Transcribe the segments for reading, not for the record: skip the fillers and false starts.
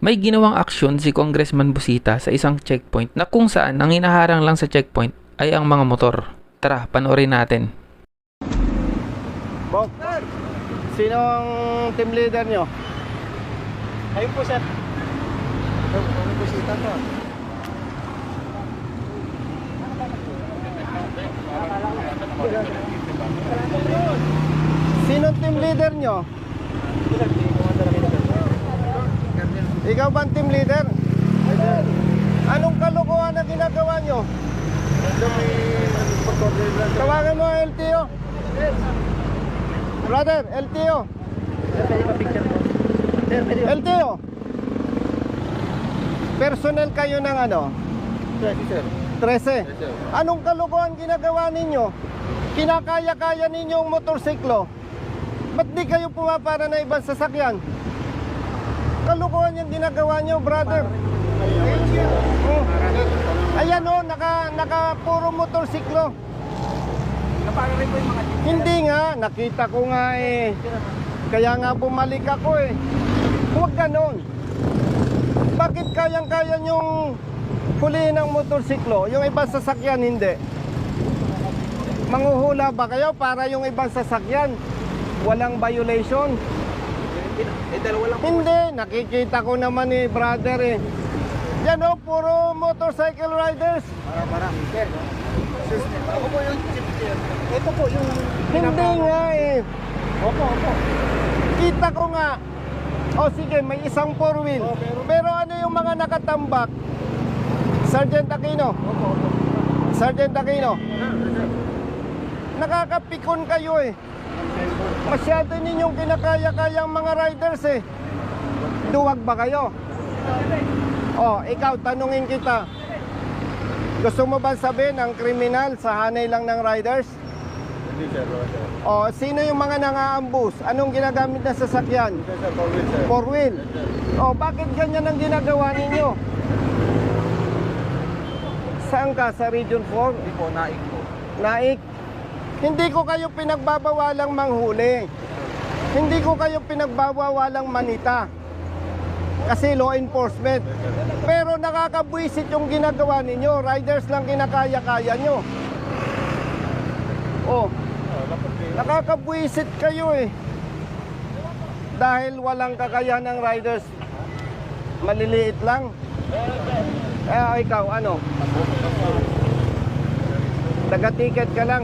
May ginawang aksyon si Congressman Busita sa isang checkpoint na kung saan ang hinaharang lang sa checkpoint ay ang mga motor. Tara, panoorin natin. Bok, sino ang team leader nyo? Ayun po, sir. Ang busita to. Sino team leader nyo? Ikaw ba ang team leader? Anong kalokohan na ginagawa nyo? Tawagan mo ang LTO. Brother, LTO. LTO. Personnel kayo ng ano? 13. Anong kalokohan ginagawa ninyo? Kinakaya-kaya ninyo ang motorsiklo. Ba't di kayo pumapara na ibang sasakyan? Kalokohan yung ginagawa nyo, brother. Oh. Ayan o, naka puro motorsiklo. Hindi nga, nakita ko nga eh. Kaya nga bumalik ako eh. Huwag ganon. Bakit kayang-kaya nyong huliin ang motorsiklo? Yung ibang sasakyan hindi. Manghuhula ba kayo para yung ibang sasakyan walang violation? Hindi, nakikita ko naman eh, brother eh. Yan o, puro motorcycle riders. Ako po yung chief, sir. Ito po yung... Hindi nga eh. Opo. Kita ko nga. O sige, may isang four wheel. Pero ano yung mga nakatambak? Sergeant Aquino. Sergeant Aquino. Nakakapikon kayo eh. Masyado ninyong kinakaya-kaya ang mga riders eh. Duwag ba kayo? O, ikaw, tanungin kita. Gusto mo ba sabihin ang kriminal sa hanay lang ng riders? Hindi, sir. O, sino yung mga nangaambus? Anong ginagamit na sasakyan? Sir, four wheel, sir. Four wheel. O, bakit ganyan ang ginagawa ninyo? Saan ka? Sa Region 4? Hindi po, naik po. Naik. Hindi ko kayo pinagbabawalang manghuli. Hindi ko kayo pinagbabawalang manita. Kasi law enforcement. Pero nakakabwisit yung ginagawa ninyo. Riders lang kinakaya-kaya nyo. Oh, nakakabwisit kayo eh. Dahil walang kakayahan ng riders. Maliliit lang. Ikaw, ano? Taga-ticket ka lang.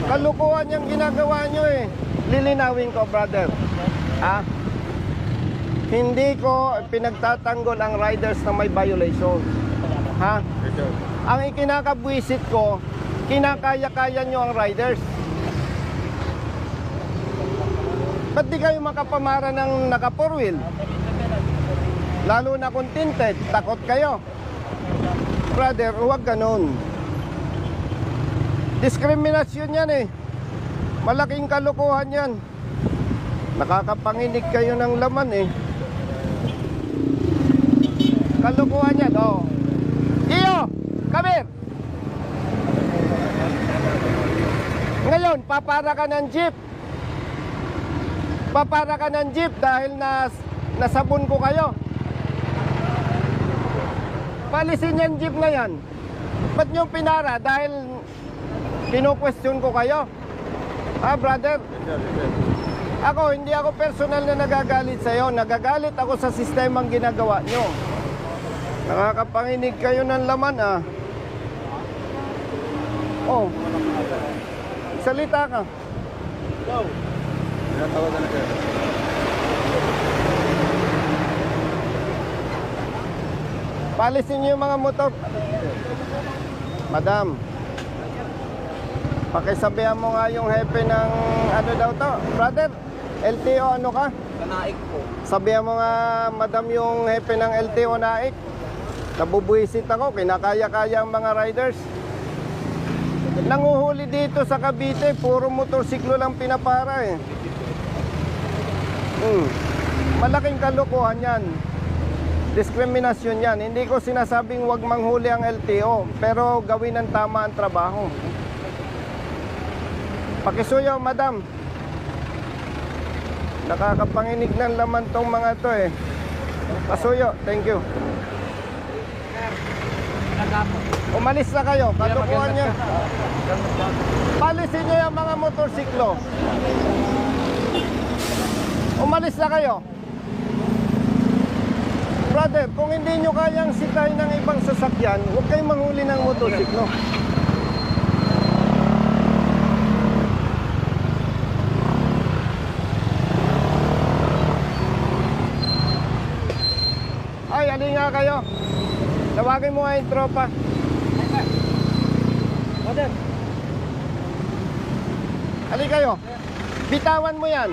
Kalukuhan yung ginagawa nyo eh. Lilinawin ko, brother. Hindi ko pinagtatanggol ang riders na may violation. Ang ikinakabwisit ko, kinakaya-kaya nyo ang riders. Ba't di kayo makapamara ng naka-four wheel? Lalo na kung tinted, takot kayo. Brother, huwag ganun. Diskriminasyon yan eh. Malaking kalokohan yan. Nakakapanginig kayo ng laman eh. Kalokohan yan, oh. Iyo, come here. Ngayon, papara ka ng jeep. Papara ka ng jeep dahil nasabon ko kayo. Palisin yung jeep na yan. Ba't nyo pinara? Dahil kino-question ko kayo. Brother? Ako, hindi ako personal na nagagalit sa'yo. Nagagalit ako sa sistemang ginagawa nyo. Nakakapanginig kayo ng laman, Oh. Salita ka. Go. Tinatawagan na, sir. Palisin nyo yung mga motor. Madam, pakisabihan mo nga yung hepe ng ano daw to. Brother, LTO ano ka? Naik po. Sabihan mo nga, madam, yung hepe ng LTO Naik. Nabubuisit ako, kinakaya-kaya ang mga riders. Nanguhuli dito sa Cavite, puro motorsiklo lang pinapara eh. Malaking kalokohan yan. Diskriminasyon yan. Hindi ko sinasabing wag manghuli ang LTO, pero gawin ng tama ang trabaho. Pakisuyo, madam. Nakakapanginig ng laman tong mga to eh. Pasuyo, thank you. Umalis na kayo, katukuhan nyo. Palisin nyo yung mga motorsiklo. Umalis na kayo. Brother, kung hindi nyo kayang sikahin ng ibang sasakyan, huwag kayong manghuli ng motorsiklo. Ay, alin nga kayo. Tawagin mo nga yung tropa. Alin kayo. Bitawan mo yan.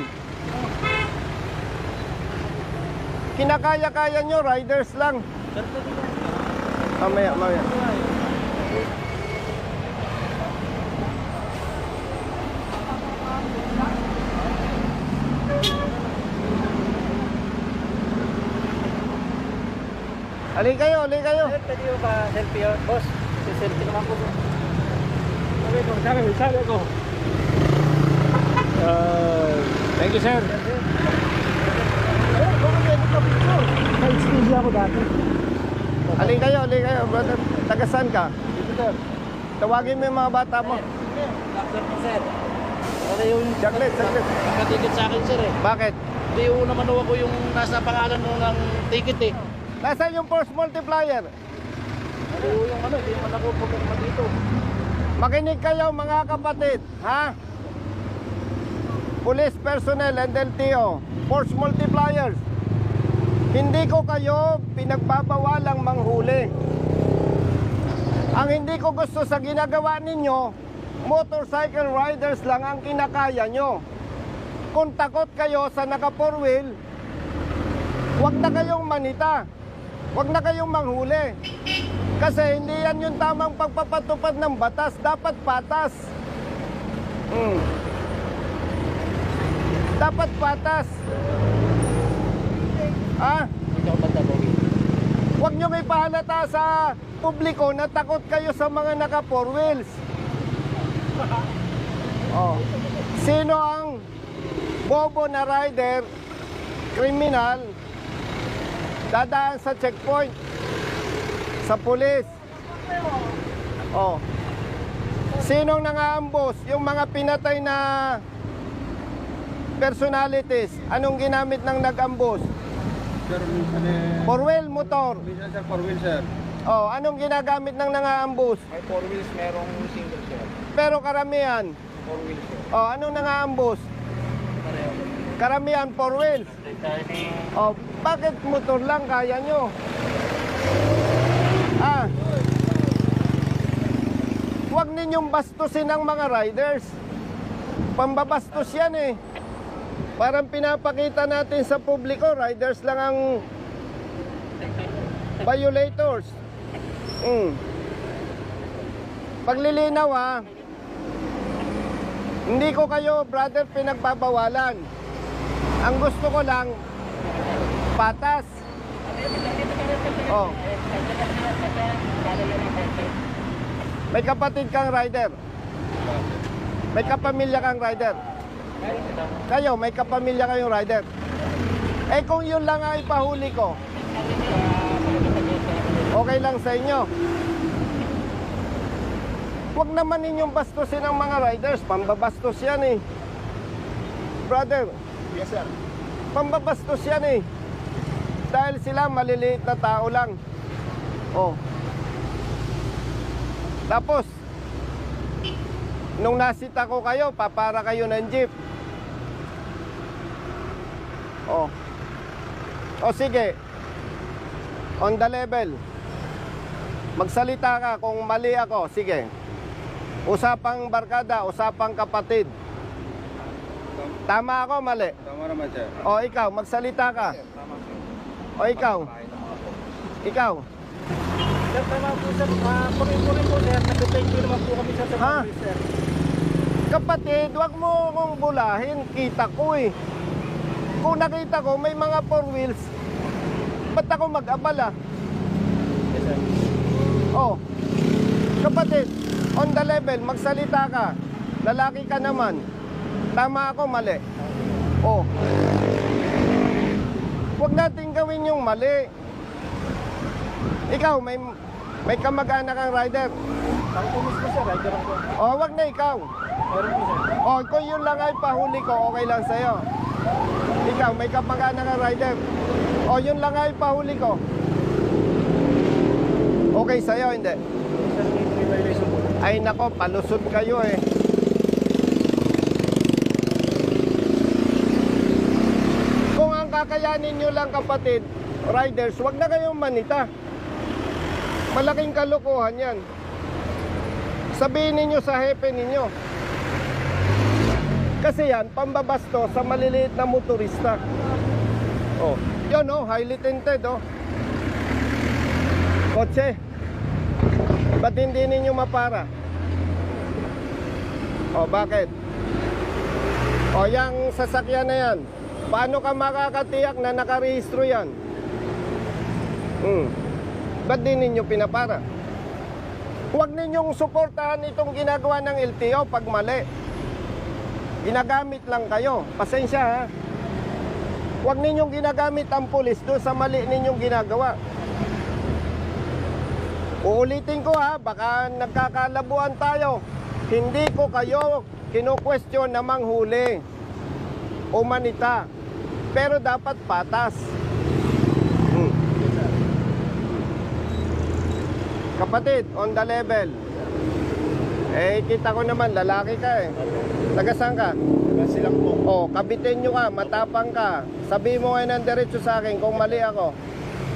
Kinakaya-kaya nyo, riders lang. Mamaya. Alin kayo. Pwede mo ba selfie yun, boss? Selfie naman po. Sabi ko. Thank you, sir. Nag-excuse ako dati. Alin kayo, brother. Taga saan ka? Dito, sir. Tawagin mo yung mga bata mo. Doctor po, sir. Ano yung Saglit. nakatikit sa akin, sir eh. Bakit? Hindi yung naman ako yung nasa pangalan ng ticket eh. Nasaan yung force multiplier? Ano yung ano, hindi naman ako pumunta dito. Makinig kayo mga kapatid, ha? Police personnel and LTO, force multipliers. Hindi ko kayo pinagbabawalang manghuli. Ang hindi ko gusto sa ginagawa ninyo, motorcycle riders lang ang kinakaya nyo. Kung takot kayo sa naka 4-wheel, huwag na kayong manita. Huwag na kayong manghuli. Kasi hindi yan yung tamang pagpapatupad ng batas. Dapat patas. Dapat patas. Hindi ako magdabawin. Huwag nyo may pahalata sa publiko na takot kayo sa mga naka 4 wheels. Sino ang bobo na rider, kriminal, dadaan sa checkpoint, sa pulis? Sinong nangaambos? Yung mga pinatay na personalities. Anong ginamit ng nag-ambos? Sir, minsan eh... 4-wheel motor. Minsan sir, 4-wheel sir. Anong ginagamit ng nangaambos? May 4 wheels, merong single sir. Pero karamihan. 4 wheels sir. Anong nangaambos? Pareho. Karamihan 4 wheels. Bakit motor lang kaya nyo? Huwag ninyong bastusin ang mga riders. Pambabastos yan eh. Parang pinapakita natin sa publiko, riders lang ang violators. Paglilinaw hindi ko kayo, brother, pinagbabawalan. Ang gusto ko lang, patas. May kapatid kang rider. May kapamilya kang rider. Kayo, may kapamilya kayong rider. Kung yun lang ang ipahuli ko, okay lang sa inyo. Huwag naman ninyong bastusin ang mga riders. Pambabastos yan eh. Brother. Yes sir. Pambabastos yan eh. Dahil sila maliliit na tao lang. Tapos, nung nasita ko kayo, papara kayo ng jeep. Sige. On the level. Magsalita ka kung mali ako. Sige. Usapang barkada, usapang kapatid. Tama ako, mali? Tama naman sir. Ikaw, magsalita ka. Tama sir. Ikaw. Ikaw. Sir, tama po sir. Purin po sir. Nag-thank you naman po kami sa mga sir. Kapatid, wag mo akong bulahin. Kita ko eh. Kung nakita ko may mga 4 wheels, ba't ako mag-abala? Yes sir. Kapatid, on the level, magsalita ka. Lalaki ka naman. Tama ako, mali? Huwag natin gawin yung mali. Ikaw, may kamag-anak kang rider. Ako po mismo sir, rider ako. O, wag na ikaw. Meron po sir. O, kung yun lang ay pahuli ko, okay lang sa'yo. Ikaw, may kamag-anak kang rider. O, yun lang ay pahuli ko. Okay sa'yo, hindi? Sir, may violation po. Ay nako, palusot kayo eh. Kung ang kakayanin nyo lang kapatid, riders, wag na kayong manita. Malaking kalokohan yan. Sabihin ninyo sa hepe ninyo. Kasi yan, pambabasto sa maliliit na motorista. Oh, yun oh, highly tinted oh. Kotse. Ba't hindi ninyo mapara? O, bakit? O, yung sasakyan na yan, paano ka makakatiyak na nakarehistro yan? Ba't di ninyo pinapara? Huwag ninyong suportahan itong ginagawa ng LTO pag mali. Ginagamit lang kayo. Pasensya ha. Huwag ninyong ginagamit ang pulis doon sa mali ninyong ginagawa. Uulitin ko ha, baka nagkakalabuan tayo. Hindi ko kayo kinu-question na manghuli o manita. Pero dapat patas. Kapatid, on the level. Eh, kita ko naman, lalaki ka eh. Taga-saan ka? Silang po. Oh, kabitin nyo ka, matapang ka. Sabi mo ngayon ng diretso sa akin kung mali ako.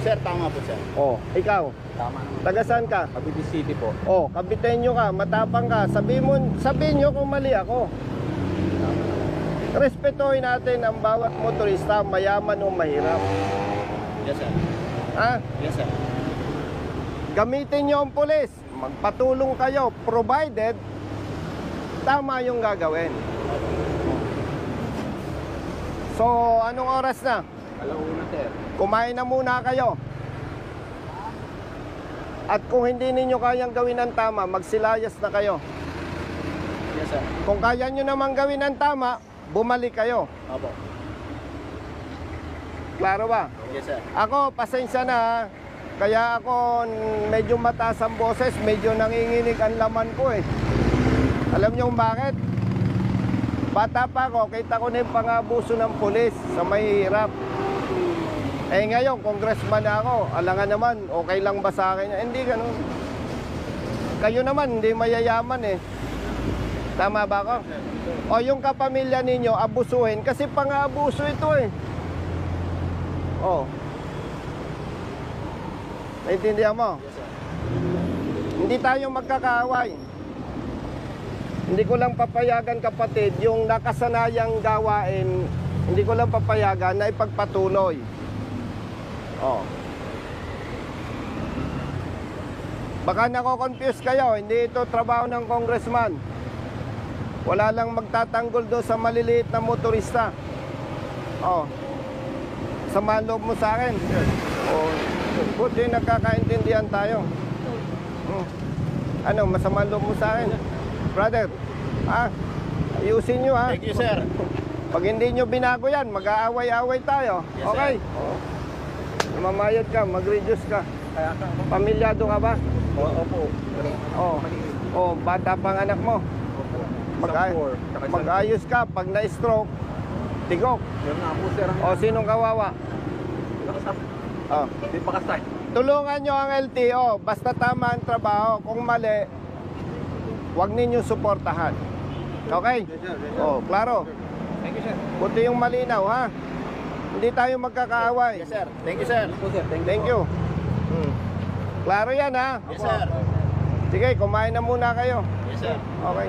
Sir, tama po sir. Oh, ikaw. Tama naman. Taga-saan ka? Cavite City po. Oh, kabitin nyo ka, matapang ka. Sabihin nyo kung mali ako. Respetuhin natin ang bawat motorista, mayaman o mahirap. Yes sir. Ha? Yes sir. Gamitin nyo ang pulis. Magpatulong kayo, provided tama yung gagawin. So, anong oras na? Alauna sir. Kumain na muna kayo. At kung hindi ninyo kayang gawin ang tama, magsilayas na kayo. Yes sir. Kung kaya nyo naman gawin ang tama, bumalik kayo. Opo. Klaro ba? Yes sir. Ako, pasensya na ha. Kaya ako medyo mataas ang boses, medyo nanginginig ang laman ko eh. Alam nyo kung bakit? Bata pa ako, kita ko na yung pangabuso ng pulis sa mahihirap. Eh ngayon, congressman na ako, alangan naman, okay lang ba sa akin? Hindi ganun. Kayo naman, hindi mayayaman eh. Tama ba ako? O yung kapamilya ninyo, abusuhin, kasi pang-abuso ito eh. Oh. Naintindihan mo? Yes sir. Hindi tayo magkakaaway. Hindi ko lang papayagan kapatid, yung nakasanayang gawain, hindi ko lang papayagan na ipagpatuloy. Oh. Baka nako-confuse kayo, hindi ito trabaho ng congressman. Wala lang magtatanggol doon sa maliliit na motorista. Oh. Samahan loob mo sa akin. Oh. Buti nagkakaintindihan tayo. Ano, masama loob mo sa akin? Brother, ayusin nyo ha. Thank you sir. Pag hindi nyo binago yan, mag-aaway-aaway tayo. Yes, Okay? Mamayad ka, mag-reduce ka. Kaya ka. Pamilyado ka ba? Opo. Oh, bata pang anak mo. Mag-ayos ka, pag na-stroke, tigok. Meron nga po sir. O, sinong kawawa? Oh. Hindi pa kasay. Tulungan nyo ang LTO, basta tama ang trabaho. Kung mali, huwag ninyo suportahan. Okay? Oh, klaro. Thank you sir. Buti yung malinaw, ha? Hindi tayo magkakaaway. Yes sir. Thank you sir. Thank you. Klaro yan, ha? Yes sir. Sige, kumain na muna kayo. Yes sir. Okay.